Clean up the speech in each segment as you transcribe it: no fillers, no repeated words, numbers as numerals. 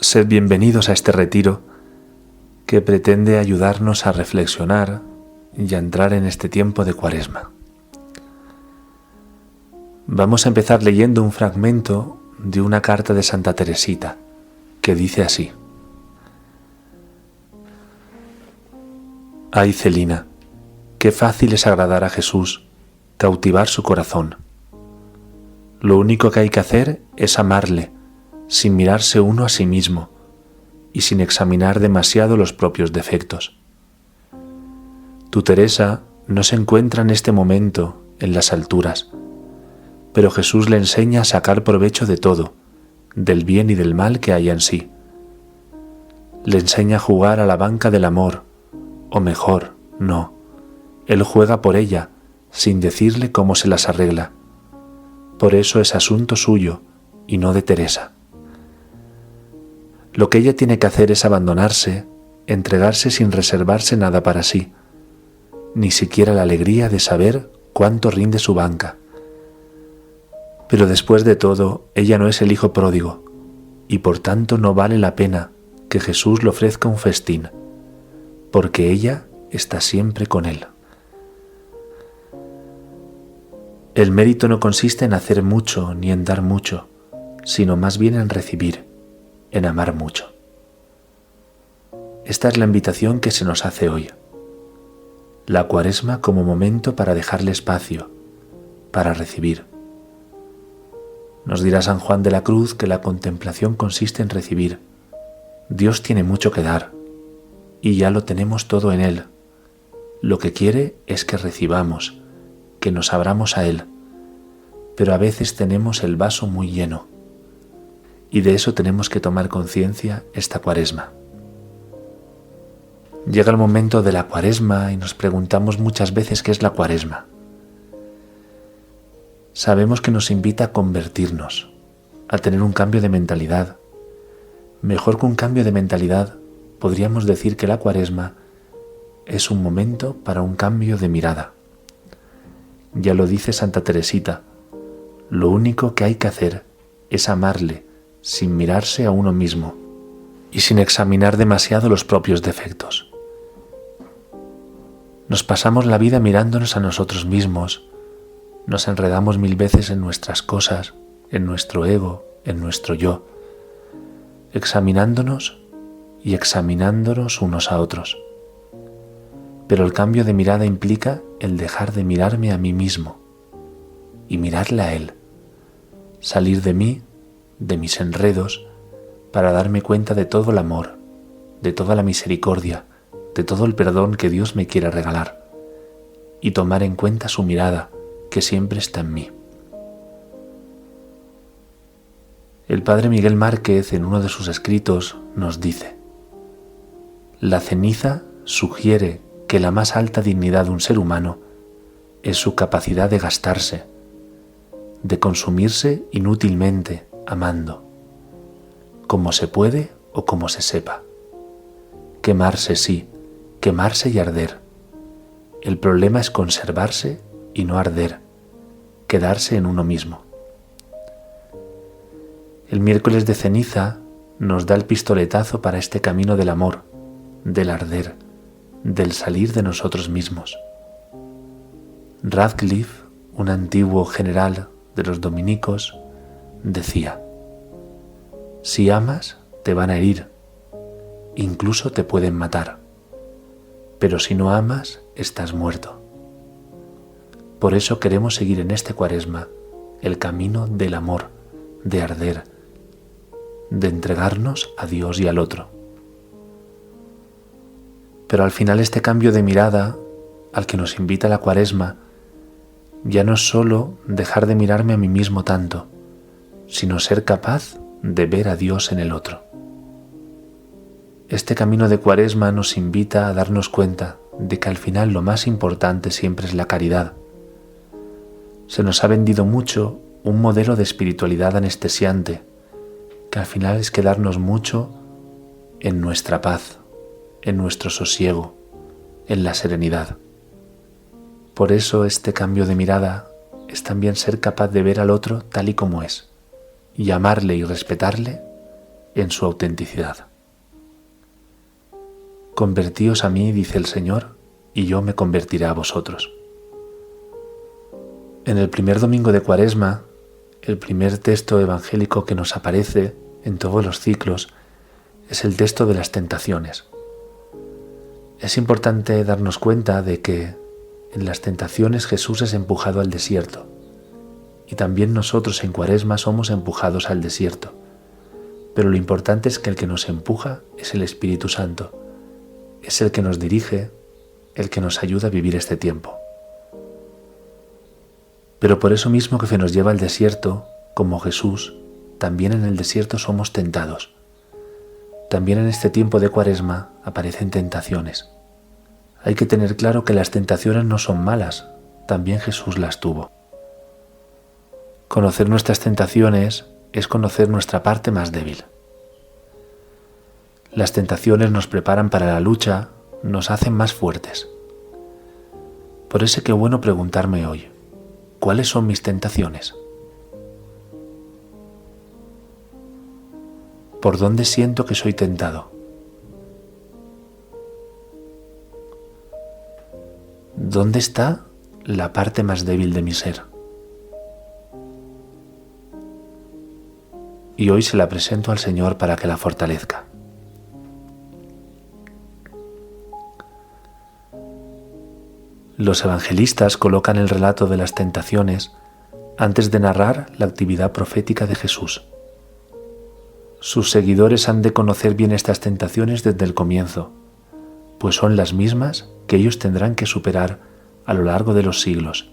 Sed bienvenidos a este retiro que pretende ayudarnos a reflexionar y a entrar en este tiempo de Cuaresma. Vamos a empezar leyendo un fragmento de una carta de Santa Teresita que dice así: Ay, Celina, qué fácil es agradar a Jesús, cautivar su corazón. Lo único que hay que hacer es amarle, sin mirarse uno a sí mismo y sin examinar demasiado los propios defectos. Tu Teresa no se encuentra en este momento en las alturas, pero Jesús le enseña a sacar provecho de todo, del bien y del mal que hay en sí. Le enseña a jugar a la banca del amor, o mejor, no, él juega por ella, sin decirle cómo se las arregla. Por eso es asunto suyo y no de Teresa. Lo que ella tiene que hacer es abandonarse, entregarse sin reservarse nada para sí, ni siquiera la alegría de saber cuánto rinde su banca. Pero después de todo, ella no es el hijo pródigo, y por tanto no vale la pena que Jesús le ofrezca un festín, porque ella está siempre con él. El mérito no consiste en hacer mucho ni en dar mucho, sino más bien en recibir, en amar mucho. Esta es la invitación que se nos hace hoy. La Cuaresma como momento para dejarle espacio, para recibir. Nos dirá San Juan de la Cruz que la contemplación consiste en recibir. Dios tiene mucho que dar, y ya lo tenemos todo en Él. Lo que quiere es que recibamos, que nos abramos a Él, pero a veces tenemos el vaso muy lleno, y de eso tenemos que tomar conciencia esta Cuaresma. Llega el momento de la Cuaresma y nos preguntamos muchas veces qué es la Cuaresma. Sabemos que nos invita a convertirnos, a tener un cambio de mentalidad. Mejor que un cambio de mentalidad, podríamos decir que la Cuaresma es un momento para un cambio de mirada. Ya lo dice Santa Teresita, lo único que hay que hacer es amarle sin mirarse a uno mismo y sin examinar demasiado los propios defectos. Nos pasamos la vida mirándonos a nosotros mismos, nos enredamos 1000 veces en nuestras cosas, en nuestro ego, en nuestro yo, examinándonos y examinándonos unos a otros. Pero el cambio de mirada implica el dejar de mirarme a mí mismo y mirarle a Él, salir de mí, de mis enredos, para darme cuenta de todo el amor, de toda la misericordia, de todo el perdón que Dios me quiere regalar y tomar en cuenta su mirada que siempre está en mí. El padre Miguel Márquez en uno de sus escritos nos dice: la ceniza sugiere que la más alta dignidad de un ser humano es su capacidad de gastarse, de consumirse inútilmente amando, como se puede o como se sepa. Quemarse sí, quemarse y arder. El problema es conservarse y no arder, quedarse en uno mismo. El miércoles de ceniza nos da el pistoletazo para este camino del amor, del arder, del salir de nosotros mismos. Radcliffe, un antiguo general de los dominicos, decía: si amas, te van a herir, incluso te pueden matar, pero si no amas, estás muerto. Por eso queremos seguir en este Cuaresma el camino del amor, de arder, de entregarnos a Dios y al otro. Pero al final este cambio de mirada al que nos invita la Cuaresma ya no es solo dejar de mirarme a mí mismo tanto, sino ser capaz de ver a Dios en el otro. Este camino de Cuaresma nos invita a darnos cuenta de que al final lo más importante siempre es la caridad. Se nos ha vendido mucho un modelo de espiritualidad anestesiante, que al final es quedarnos mucho en nuestra paz, en nuestro sosiego, en la serenidad. Por eso este cambio de mirada es también ser capaz de ver al otro tal y como es, y amarle y respetarle en su autenticidad. Convertíos a mí, dice el Señor, y yo me convertiré a vosotros. En el primer domingo de Cuaresma, el primer texto evangélico que nos aparece en todos los ciclos es el texto de las tentaciones. Es importante darnos cuenta de que en las tentaciones Jesús es empujado al desierto y también nosotros en Cuaresma somos empujados al desierto. Pero lo importante es que el que nos empuja es el Espíritu Santo, es el que nos dirige, el que nos ayuda a vivir este tiempo. Pero por eso mismo que se nos lleva al desierto, como Jesús, también en el desierto somos tentados. También en este tiempo de Cuaresma aparecen tentaciones. Hay que tener claro que las tentaciones no son malas, también Jesús las tuvo. Conocer nuestras tentaciones es conocer nuestra parte más débil. Las tentaciones nos preparan para la lucha, nos hacen más fuertes. Por eso qué bueno preguntarme hoy, ¿cuáles son mis tentaciones? ¿Por dónde siento que soy tentado? ¿Dónde está la parte más débil de mi ser? Y hoy se la presento al Señor para que la fortalezca. Los evangelistas colocan el relato de las tentaciones antes de narrar la actividad profética de Jesús. Sus seguidores han de conocer bien estas tentaciones desde el comienzo, pues son las mismas que ellos tendrán que superar a lo largo de los siglos,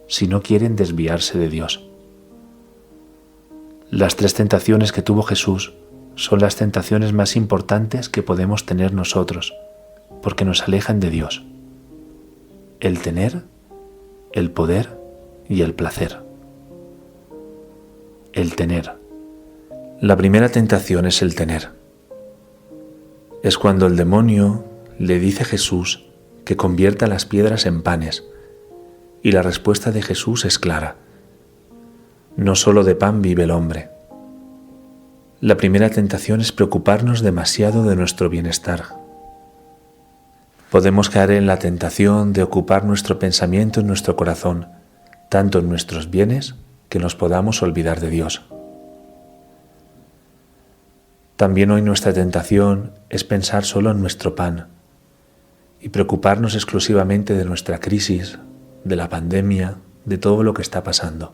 si no quieren desviarse de Dios. Las 3 tentaciones que tuvo Jesús son las tentaciones más importantes que podemos tener nosotros, porque nos alejan de Dios: el tener, el poder y el placer. El tener. La primera tentación es el tener. Es cuando el demonio le dice a Jesús que convierta las piedras en panes, y la respuesta de Jesús es clara: no solo de pan vive el hombre. La primera tentación es preocuparnos demasiado de nuestro bienestar. Podemos caer en la tentación de ocupar nuestro pensamiento en nuestro corazón, tanto en nuestros bienes que nos podamos olvidar de Dios. También hoy nuestra tentación es pensar solo en nuestro pan y preocuparnos exclusivamente de nuestra crisis, de la pandemia, de todo lo que está pasando.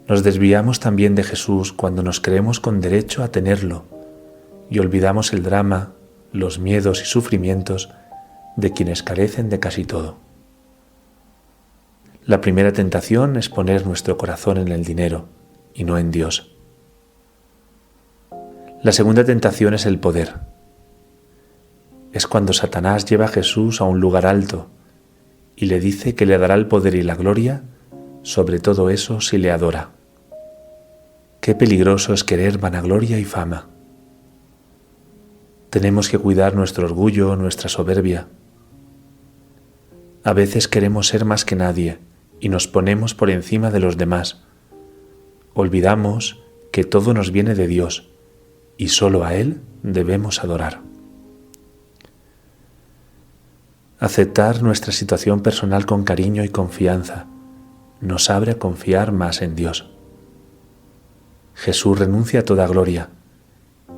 Nos desviamos también de Jesús cuando nos creemos con derecho a tenerlo y olvidamos el drama, los miedos y sufrimientos de quienes carecen de casi todo. La primera tentación es poner nuestro corazón en el dinero y no en Dios. La segunda tentación es el poder. Es cuando Satanás lleva a Jesús a un lugar alto y le dice que le dará el poder y la gloria sobre todo eso si le adora. Qué peligroso es querer vanagloria y fama. Tenemos que cuidar nuestro orgullo, nuestra soberbia. A veces queremos ser más que nadie y nos ponemos por encima de los demás. Olvidamos que todo nos viene de Dios y solo a Él debemos adorar. Aceptar nuestra situación personal con cariño y confianza nos abre a confiar más en Dios. Jesús renuncia a toda gloria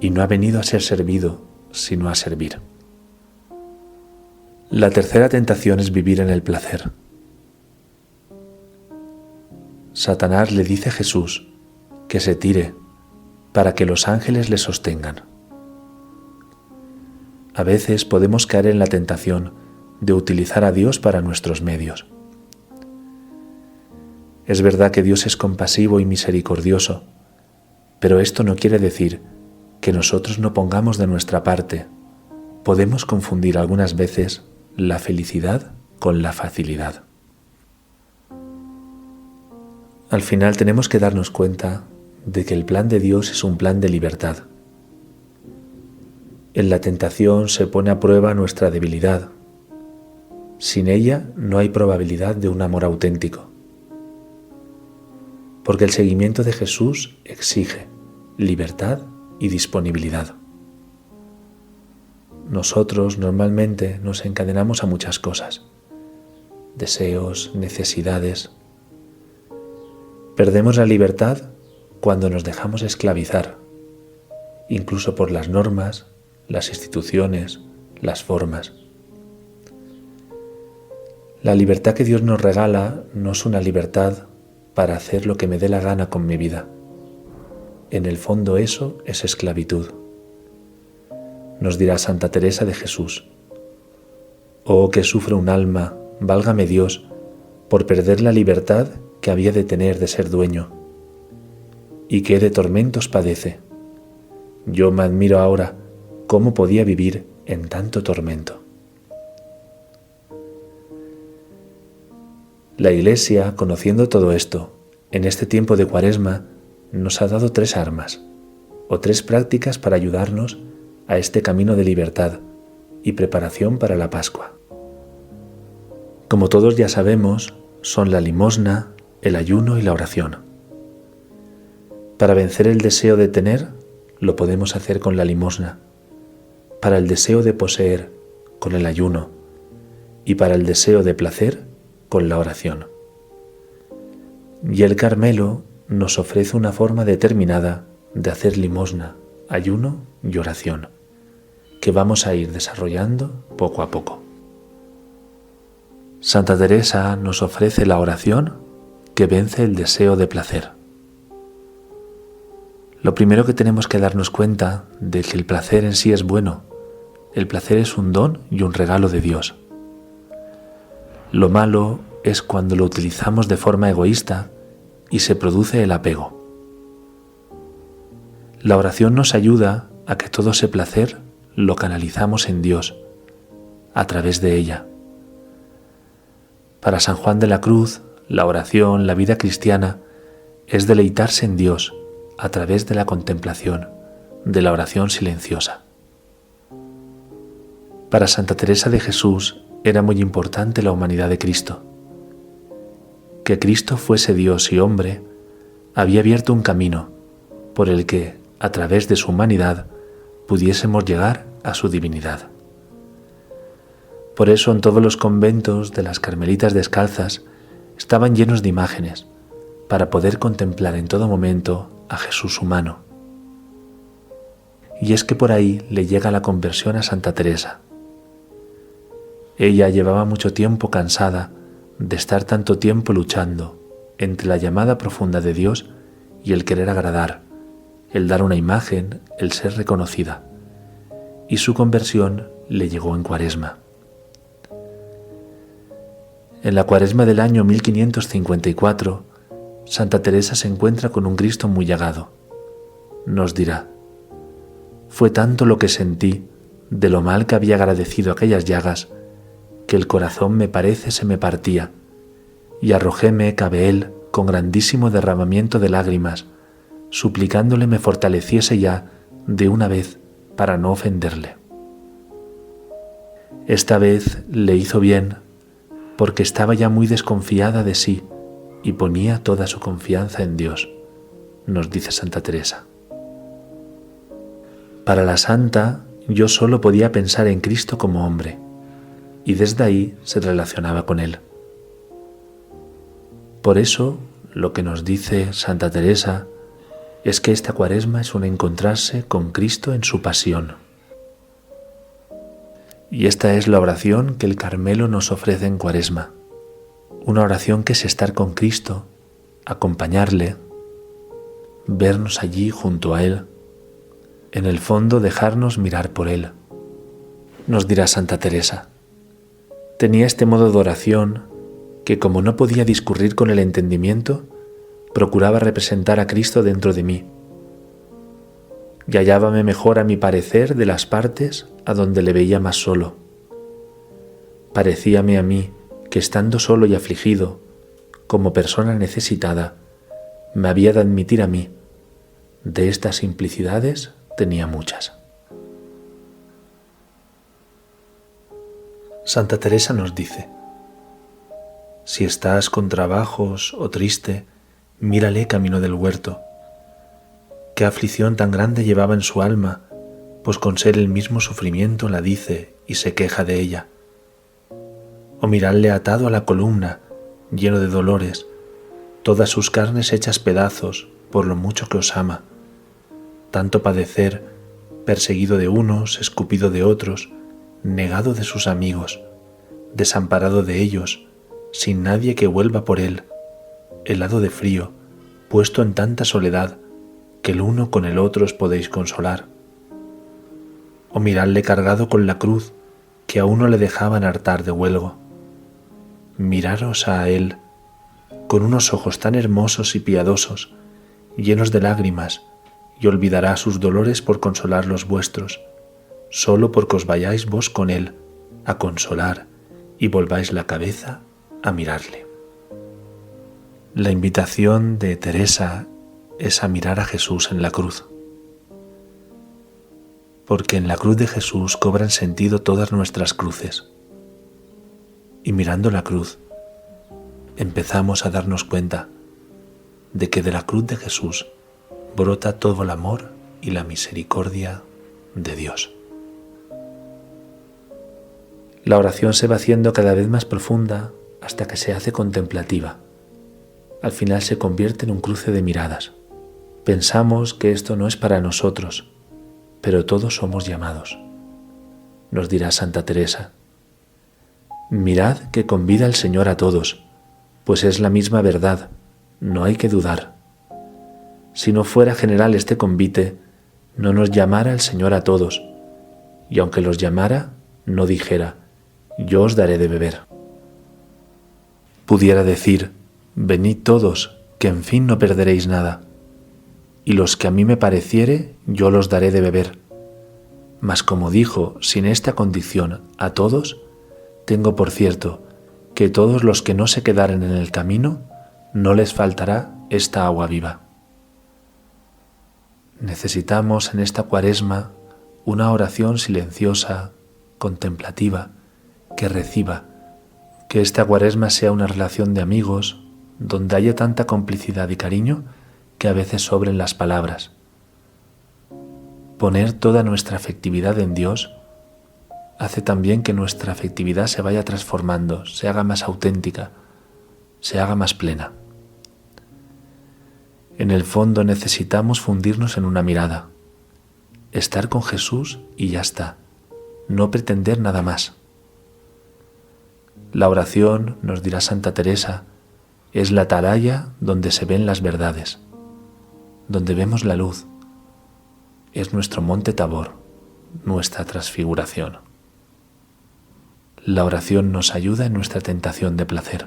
y no ha venido a ser servido, sino a servir. La tercera tentación es vivir en el placer. Satanás le dice a Jesús que se tire para que los ángeles le sostengan. A veces podemos caer en la tentación de utilizar a Dios para nuestros medios. Es verdad que Dios es compasivo y misericordioso, pero esto no quiere decir que nosotros no pongamos de nuestra parte. Podemos confundir algunas veces la felicidad con la facilidad. Al final tenemos que darnos cuenta de que el plan de Dios es un plan de libertad. En la tentación se pone a prueba nuestra debilidad. Sin ella no hay probabilidad de un amor auténtico. Porque el seguimiento de Jesús exige, libertad y disponibilidad. Nosotros normalmente nos encadenamos a muchas cosas, deseos, necesidades. Perdemos la libertad cuando nos dejamos esclavizar, incluso por las normas, las instituciones, las formas. La libertad que Dios nos regala no es una libertad para hacer lo que me dé la gana con mi vida. En el fondo eso es esclavitud. Nos dirá Santa Teresa de Jesús: «Oh, que sufre un alma, válgame Dios, por perder la libertad que había de tener de ser dueño. Y qué de tormentos padece. Yo me admiro ahora cómo podía vivir en tanto tormento». La Iglesia, conociendo todo esto, en este tiempo de Cuaresma, nos ha dado 3 armas, o 3 prácticas para ayudarnos a este camino de libertad y preparación para la Pascua. Como todos ya sabemos, son la limosna, el ayuno y la oración. Para vencer el deseo de tener, lo podemos hacer con la limosna, para el deseo de poseer, con el ayuno, y para el deseo de placer, con la oración. Y el Carmelo nos ofrece una forma determinada de hacer limosna, ayuno y oración, que vamos a ir desarrollando poco a poco. Santa Teresa nos ofrece la oración que vence el deseo de placer. Lo primero que tenemos que darnos cuenta de que el placer en sí es bueno. El placer es un don y un regalo de Dios. Lo malo es cuando lo utilizamos de forma egoísta y se produce el apego. La oración nos ayuda a que todo ese placer lo canalizamos en Dios, a través de ella. Para San Juan de la Cruz, la oración, la vida cristiana, es deleitarse en Dios a través de la contemplación, de la oración silenciosa. Para Santa Teresa de Jesús era muy importante la humanidad de Cristo. Que Cristo fuese Dios y hombre había abierto un camino por el que, a través de su humanidad, pudiésemos llegar a su divinidad. Por eso en todos los conventos de las Carmelitas Descalzas estaban llenos de imágenes para poder contemplar en todo momento a Jesús humano. Y es que por ahí le llega la conversión a Santa Teresa. Ella llevaba mucho tiempo cansada de estar tanto tiempo luchando entre la llamada profunda de Dios y el querer agradar, el dar una imagen, el ser reconocida. Y su conversión le llegó en Cuaresma. En la Cuaresma del año 1554, Santa Teresa se encuentra con un Cristo muy llagado. Nos dirá: «Fue tanto lo que sentí de lo mal que había agradecido aquellas llagas, que el corazón me parece se me partía, y arrojóme cabe él con grandísimo derramamiento de lágrimas, suplicándole me fortaleciese ya de una vez para no ofenderle». Esta vez le hizo bien, porque estaba ya muy desconfiada de sí y ponía toda su confianza en Dios, nos dice Santa Teresa. Para la santa, yo solo podía pensar en Cristo como hombre, y desde ahí se relacionaba con Él. Por eso, lo que nos dice Santa Teresa es que esta Cuaresma es un encontrarse con Cristo en su pasión. Y esta es la oración que el Carmelo nos ofrece en Cuaresma. Una oración que es estar con Cristo, acompañarle, vernos allí junto a Él, en el fondo dejarnos mirar por Él. Nos dirá Santa Teresa: tenía este modo de oración que, como no podía discurrir con el entendimiento, procuraba representar a Cristo dentro de mí, y hallábame mejor a mi parecer de las partes a donde le veía más solo. Parecíame a mí que, estando solo y afligido, como persona necesitada, me había de admitir a mí. De estas simplicidades tenía muchas. Santa Teresa nos dice: si estás con trabajos o triste, mírale camino del huerto. qué aflicción tan grande llevaba en su alma, pues con ser el mismo sufrimiento la dice y se queja de ella. O miradle atado a la columna, lleno de dolores, todas sus carnes hechas pedazos por lo mucho que os ama. Tanto padecer, perseguido de unos, escupido de otros, negado de sus amigos, desamparado de ellos, sin nadie que vuelva por él, helado de frío, puesto en tanta soledad que el uno con el otro os podéis consolar. O miradle cargado con la cruz, que a uno le dejaban hartar de huelgo. Miraros a él, con unos ojos tan hermosos y piadosos, llenos de lágrimas, y olvidará sus dolores por consolar los vuestros, solo porque os vayáis vos con él a consolar y volváis la cabeza a mirarle. La invitación de Teresa es a mirar a Jesús en la cruz, porque en la cruz de Jesús cobran sentido todas nuestras cruces. Y mirando la cruz, empezamos a darnos cuenta de que de la cruz de Jesús brota todo el amor y la misericordia de Dios. La oración se va haciendo cada vez más profunda hasta que se hace contemplativa. Al final se convierte en un cruce de miradas. Pensamos que esto no es para nosotros, pero todos somos llamados. Nos dirá Santa Teresa: mirad que convida el Señor a todos, pues es la misma verdad, no hay que dudar. Si no fuera general este convite, no nos llamara el Señor a todos, y aunque los llamara, no dijera: yo os daré de beber. Pudiera decir: venid todos, que en fin no perderéis nada, y los que a mí me pareciere, yo los daré de beber. Mas como dijo sin esta condición a todos, tengo por cierto que todos los que no se quedaren en el camino, no les faltará esta agua viva. Necesitamos en esta Cuaresma una oración silenciosa, contemplativa, que reciba, que esta Cuaresma sea una relación de amigos, donde haya tanta complicidad y cariño que a veces sobren las palabras. Poner toda nuestra afectividad en Dios hace también que nuestra afectividad se vaya transformando, se haga más auténtica, se haga más plena. En el fondo necesitamos fundirnos en una mirada, estar con Jesús y ya está, no pretender nada más. La oración, nos dirá Santa Teresa, es la atalaya donde se ven las verdades, donde vemos la luz. Es nuestro monte Tabor, nuestra transfiguración. La oración nos ayuda en nuestra tentación de placer.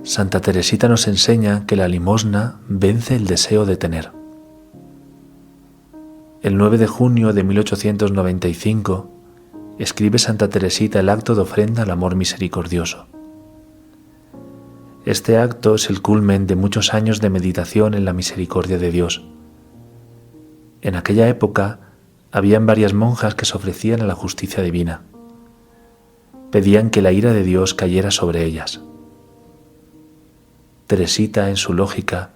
Santa Teresita nos enseña que la limosna vence el deseo de tener. El 9 de junio de 1895 escribe Santa Teresita el acto de ofrenda al amor misericordioso. Este acto es el culmen de muchos años de meditación en la misericordia de Dios. En aquella época habían varias monjas que se ofrecían a la justicia divina. Pedían que la ira de Dios cayera sobre ellas. Teresita, en su lógica,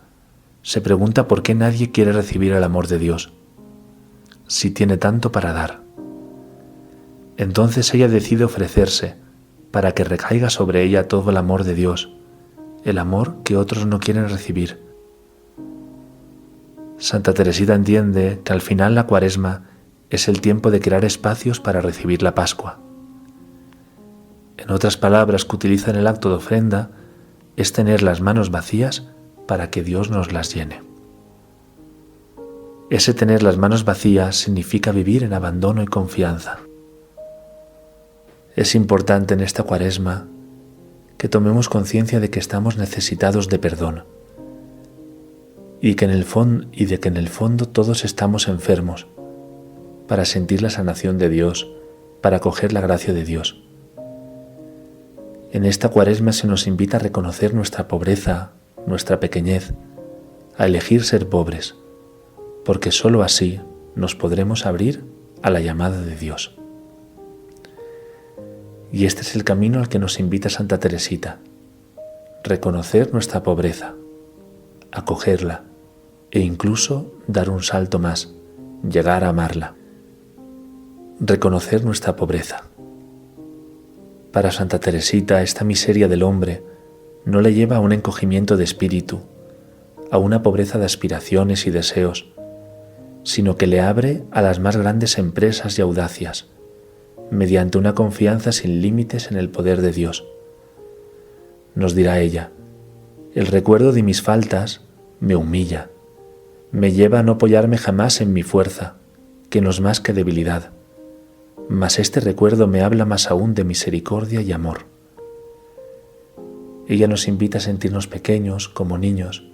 se pregunta por qué nadie quiere recibir el amor de Dios, si tiene tanto para dar. Entonces ella decide ofrecerse para que recaiga sobre ella todo el amor de Dios, el amor que otros no quieren recibir. Santa Teresita entiende que al final la Cuaresma es el tiempo de crear espacios para recibir la Pascua. En otras palabras que utiliza en el acto de ofrenda, es tener las manos vacías para que Dios nos las llene. Ese tener las manos vacías significa vivir en abandono y confianza. Es importante en esta Cuaresma que tomemos conciencia de que estamos necesitados de perdón y de que en el fondo todos estamos enfermos para sentir la sanación de Dios, para acoger la gracia de Dios. En esta Cuaresma se nos invita a reconocer nuestra pobreza, nuestra pequeñez, a elegir ser pobres, porque sólo así nos podremos abrir a la llamada de Dios. Y este es el camino al que nos invita Santa Teresita: reconocer nuestra pobreza, acogerla, e incluso dar un salto más, llegar a amarla. Reconocer nuestra pobreza. Para Santa Teresita, esta miseria del hombre no le lleva a un encogimiento de espíritu, a una pobreza de aspiraciones y deseos, sino que le abre a las más grandes empresas y audacias, mediante una confianza sin límites en el poder de Dios. Nos dirá ella: el recuerdo de mis faltas me humilla, me lleva a no apoyarme jamás en mi fuerza, que no es más que debilidad, mas este recuerdo me habla más aún de misericordia y amor. Ella nos invita a sentirnos pequeños como niños,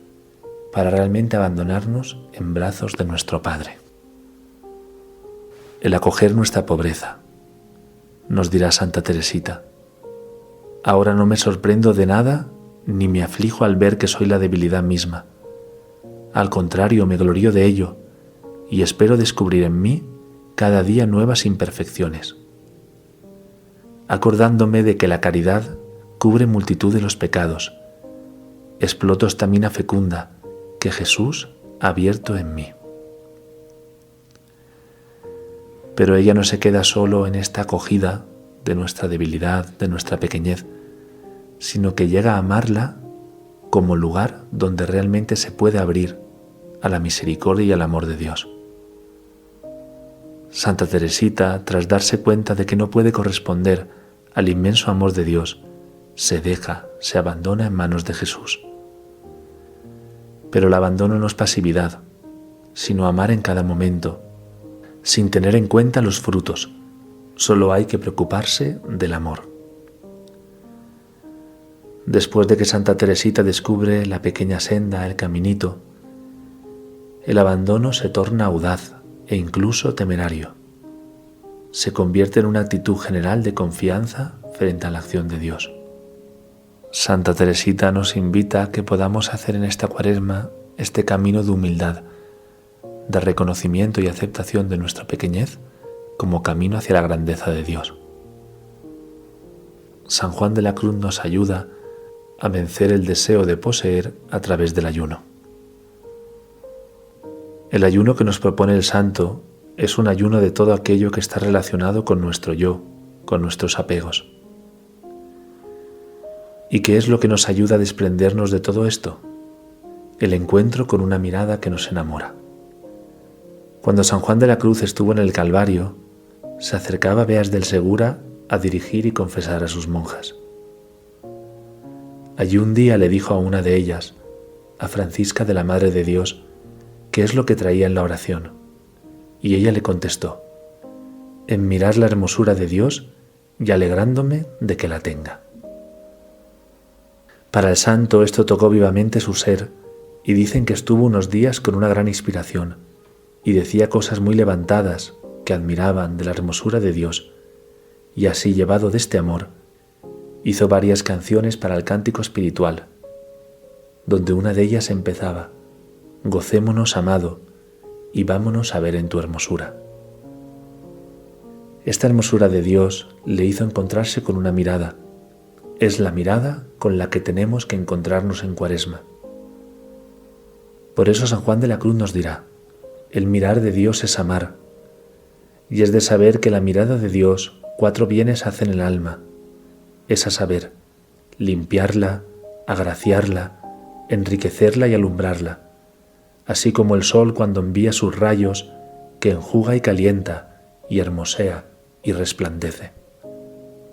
para realmente abandonarnos en brazos de nuestro Padre. El acoger nuestra pobreza. Nos dirá Santa Teresita: ahora no me sorprendo de nada ni me aflijo al ver que soy la debilidad misma. Al contrario, me glorío de ello y espero descubrir en mí cada día nuevas imperfecciones, acordándome de que la caridad cubre multitud de los pecados, exploto esta mina fecunda que Jesús ha abierto en mí. Pero ella no se queda solo en esta acogida de nuestra debilidad, de nuestra pequeñez, sino que llega a amarla como lugar donde realmente se puede abrir a la misericordia y al amor de Dios. Santa Teresita, tras darse cuenta de que no puede corresponder al inmenso amor de Dios, se deja, se abandona en manos de Jesús. Pero el abandono no es pasividad, sino amar en cada momento, sin tener en cuenta los frutos. Solo hay que preocuparse del amor. Después de que Santa Teresita descubre la pequeña senda, el caminito, el abandono se torna audaz e incluso temerario. Se convierte en una actitud general de confianza frente a la acción de Dios. Santa Teresita nos invita a que podamos hacer en esta Cuaresma este camino de humildad, de reconocimiento y aceptación de nuestra pequeñez como camino hacia la grandeza de Dios. San Juan de la Cruz nos ayuda a vencer el deseo de poseer a través del ayuno. El ayuno que nos propone el santo es un ayuno de todo aquello que está relacionado con nuestro yo, con nuestros apegos. ¿Y qué es lo que nos ayuda a desprendernos de todo esto? El encuentro con una mirada que nos enamora. Cuando San Juan de la Cruz estuvo en el Calvario, se acercaba a Beas del Segura a dirigir y confesar a sus monjas. Allí un día le dijo a una de ellas, a Francisca de la Madre de Dios, qué es lo que traía en la oración, y ella le contestó: en mirar la hermosura de Dios y alegrándome de que la tenga. Para el santo esto tocó vivamente su ser, y dicen que estuvo unos días con una gran inspiración, y decía cosas muy levantadas que admiraban de la hermosura de Dios, y así, llevado de este amor, hizo varias canciones para el cántico espiritual, donde una de ellas empezaba: gocémonos, amado, y vámonos a ver en tu hermosura. Esta hermosura de Dios le hizo encontrarse con una mirada. Es la mirada con la que tenemos que encontrarnos en Cuaresma. Por eso San Juan de la Cruz nos dirá: el mirar de Dios es amar, y es de saber que la mirada de Dios 4 bienes hacen el alma, es a saber, limpiarla, agraciarla, enriquecerla y alumbrarla, así como el sol cuando envía sus rayos, que enjuga y calienta, y hermosea y resplandece.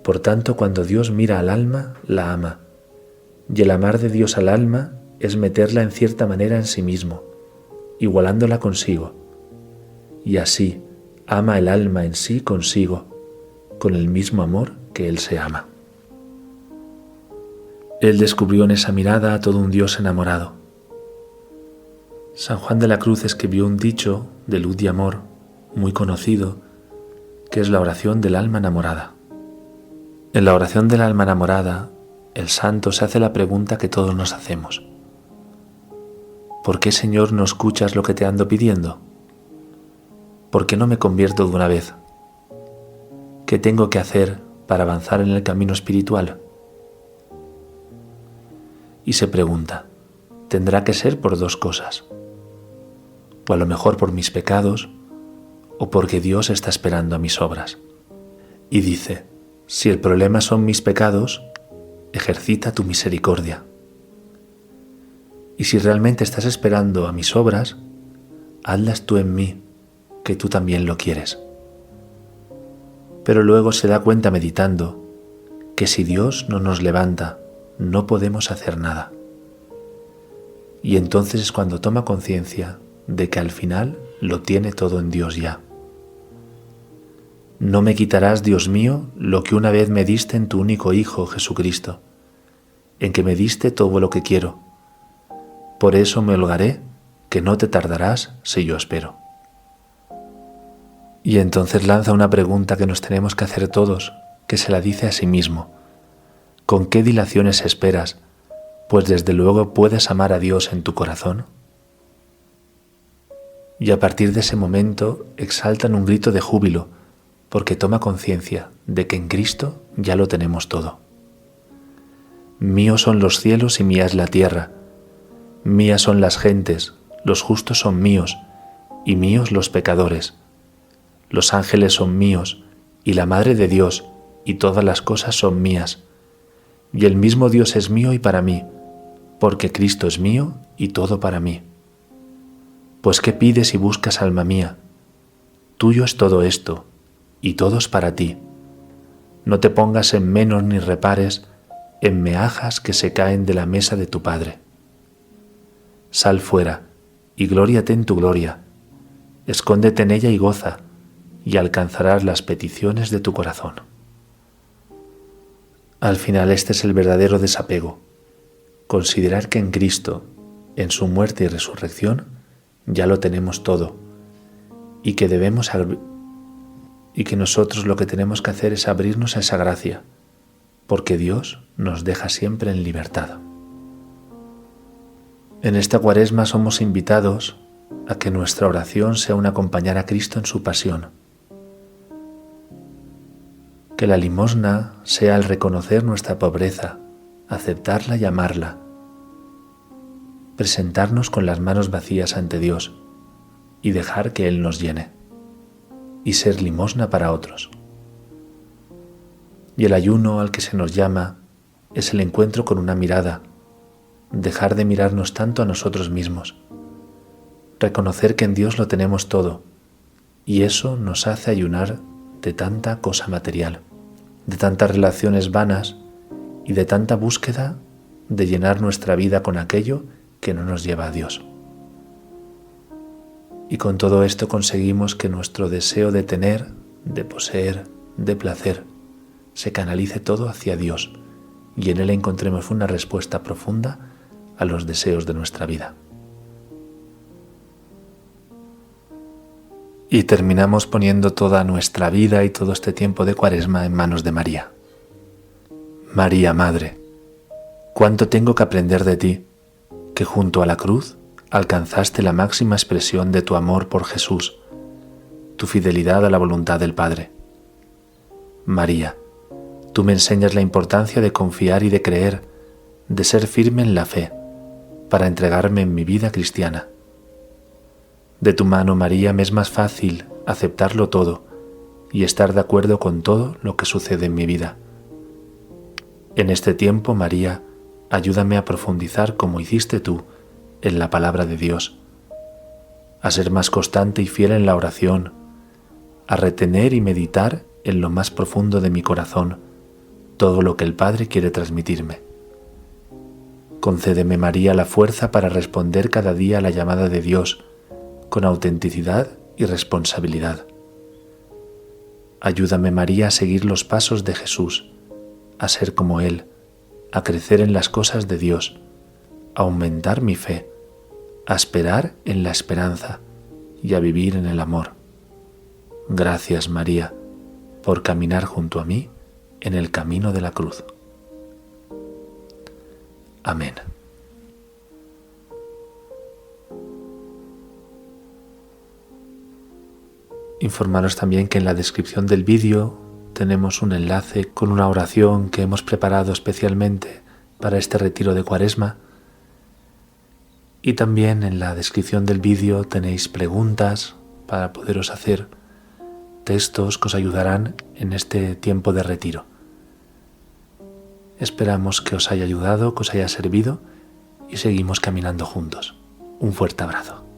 Por tanto, cuando Dios mira al alma, la ama, y el amar de Dios al alma es meterla en cierta manera en sí mismo, igualándola consigo, y así ama el alma en sí consigo, con el mismo amor que Él se ama. Él descubrió en esa mirada a todo un Dios enamorado. San Juan de la Cruz escribió un dicho de luz y amor muy conocido, que es la oración del alma enamorada. En la oración del alma enamorada, el santo se hace la pregunta que todos nos hacemos: ¿por qué, Señor, no escuchas lo que te ando pidiendo? ¿Por qué no me convierto de una vez? ¿Qué tengo que hacer para avanzar en el camino espiritual? Y se pregunta, tendrá que ser por 2 cosas. o a lo mejor por mis pecados, o porque Dios está esperando a mis obras. Y dice, si el problema son mis pecados, ejercita tu misericordia. Y si realmente estás esperando a mis obras, hazlas tú en mí, que tú también lo quieres. Pero luego se da cuenta meditando que si Dios no nos levanta, no podemos hacer nada. Y entonces es cuando toma conciencia de que al final lo tiene todo en Dios ya. No me quitarás, Dios mío, lo que una vez me diste en tu único Hijo, Jesucristo, en que me diste todo lo que quiero. Por eso me holgaré, que no te tardarás si yo espero. Y entonces lanza una pregunta que nos tenemos que hacer todos, que se la dice a sí mismo. ¿Con qué dilaciones esperas? Pues desde luego puedes amar a Dios en tu corazón. Y a partir de ese momento exaltan un grito de júbilo, porque toma conciencia de que en Cristo ya lo tenemos todo. Míos son los cielos y mía es la tierra. Mías son las gentes, los justos son míos, y míos los pecadores. Los ángeles son míos, y la Madre de Dios, y todas las cosas son mías. Y el mismo Dios es mío y para mí, porque Cristo es mío y todo para mí. Pues ¿qué pides y buscas, alma mía? Tuyo es todo esto, y todo es para ti. No te pongas en menos ni repares en meajas que se caen de la mesa de tu Padre. Sal fuera, y glóriate en tu gloria. Escóndete en ella y goza, y alcanzarás las peticiones de tu corazón. Al final este es el verdadero desapego, considerar que en Cristo, en su muerte y resurrección, ya lo tenemos todo, y que nosotros lo que tenemos que hacer es abrirnos a esa gracia, porque Dios nos deja siempre en libertad. En esta Cuaresma somos invitados a que nuestra oración sea un acompañar a Cristo en su pasión. Que la limosna sea el reconocer nuestra pobreza, aceptarla y amarla, presentarnos con las manos vacías ante Dios y dejar que Él nos llene, y ser limosna para otros. Y el ayuno al que se nos llama es el encuentro con una mirada, dejar de mirarnos tanto a nosotros mismos, reconocer que en Dios lo tenemos todo, y eso nos hace ayunar de tanta cosa material, de tantas relaciones vanas y de tanta búsqueda de llenar nuestra vida con aquello que no nos lleva a Dios. Y con todo esto conseguimos que nuestro deseo de tener, de poseer, de placer, se canalice todo hacia Dios y en Él encontremos una respuesta profunda a los deseos de nuestra vida. Y terminamos poniendo toda nuestra vida y todo este tiempo de Cuaresma en manos de María. María, Madre, cuánto tengo que aprender de ti, que junto a la cruz alcanzaste la máxima expresión de tu amor por Jesús, tu fidelidad a la voluntad del Padre. María, tú me enseñas la importancia de confiar y de creer, de ser firme en la fe, para entregarme en mi vida cristiana. De tu mano, María, me es más fácil aceptarlo todo y estar de acuerdo con todo lo que sucede en mi vida. En este tiempo, María, ayúdame a profundizar como hiciste tú en la palabra de Dios, a ser más constante y fiel en la oración, a retener y meditar en lo más profundo de mi corazón todo lo que el Padre quiere transmitirme. Concédeme, María, la fuerza para responder cada día a la llamada de Dios con autenticidad y responsabilidad. Ayúdame, María, a seguir los pasos de Jesús, a ser como Él, a crecer en las cosas de Dios, a aumentar mi fe, a esperar en la esperanza y a vivir en el amor. Gracias, María, por caminar junto a mí en el camino de la cruz. Amén. Informaros también que en la descripción del vídeo tenemos un enlace con una oración que hemos preparado especialmente para este retiro de Cuaresma Y también en la descripción del vídeo tenéis preguntas para poderos hacer textos que os ayudarán en este tiempo de retiro. Esperamos que os haya ayudado, que os haya servido y seguimos caminando juntos. Un fuerte abrazo.